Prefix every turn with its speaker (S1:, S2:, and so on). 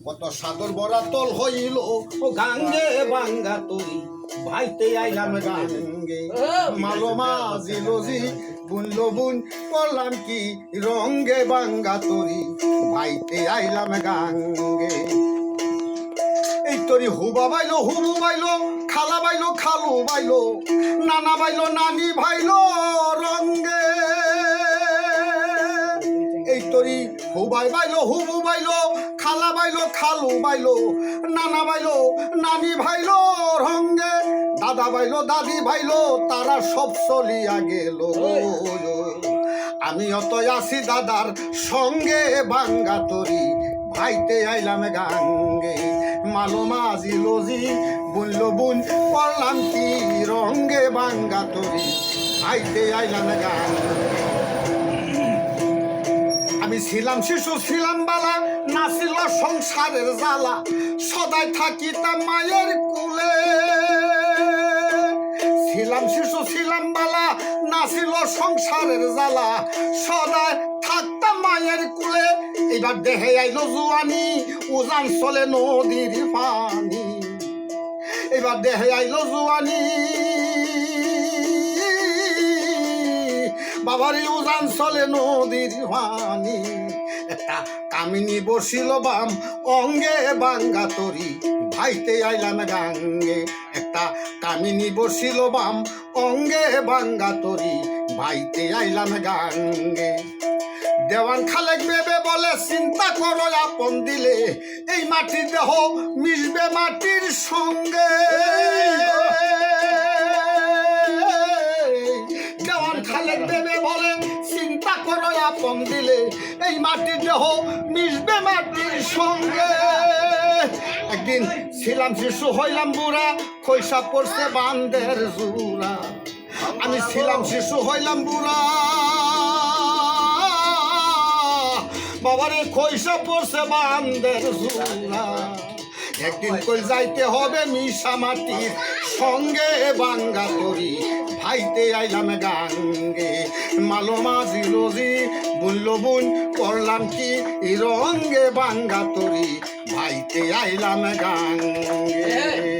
S1: কত সাদর বড়া তল হইল ও গাঙ্গে বাঙ্গা তরি ভাইতে আইলাম গাঙ্গে মালো মাঝি লজি বুনলো বুন করলাম কি রঙ্গে বাঙ্গা তরি ভাইতে আইলাম গাঙ্গে এই তরি হুবা বাইলো হুবু বাইলো খালা বাইলো খালু বাইলো নানা বাইলো নানি ভাইলো রঙ্গে এই তরি হুবাই বাইলো হুবু বাইলো খালা বাইলো খালু বাইলো নানা বাইলো নানি ভাইলো রঙ্গে দাদা বাইলো দাদি ভাইলো তারা সব চলিয়া গেল আমি অত আসি দাদার সঙ্গে বাঙ্গা তরি ভাইতে আইলাম গাঙ্গে মালো মাঝি লজি বুনলো বুন করলাম কি রঙ্গে বাঙ্গা তরি ভাইতে আইলাম গাঙ্গে আমি ছিলাম শিশু ছিলাম বালা না ছিল সংসারের জ্বালা সদাই থাকিতাম মায়ের কুলে ছিলাম শিশু ছিলাম বালা না ছিল সংসারের জ্বালা সদাই থাকতাম মায়ের কুলে এবার দেহে আইলো জুয়ানি উজান চলে নদীর পানি এবার দেহে আইলো জুয়ানি বাবার উজান চলে নদীর পানি একটা কামিনী বসিল বাম অঙ্গে বাঙ্গা তরি ভাইতে আইলাম গাঙ্গে একটা কামিনী বসিল বাম অঙ্গে বাঙ্গা তরি ভাইতে আইলাম গাঙ্গে দেওয়ান খালেক বেবে বলে চিন্তা করো আপন দিলে এই মাটির দেহ মিশবে মাটির সঙ্গে দেওয়ান খালেক বেবে বলে চিন্তা করো আপন দিলে এই মাটির দেহ মিশবে মাটির সঙ্গে একদিন ছিলাম শিশু হইলাম বুড়া খৈসা পড়ছে বান্দের জুড়া আমি ছিলাম শিশু হইলাম বুড়া বাবারে খৈসা পড়ছে বান্দের জুড়া একদিন কই যাইতে হবে মিশা মাটির সঙ্গে বাঙ্গা তরি ভাইতে আইলাম গাঙ্গে মালো মাঝি লজি বুনলো বুন করলাম কি রঙ্গে বাঙ্গা তরি ভাইতে আইলাম গাঙ্গে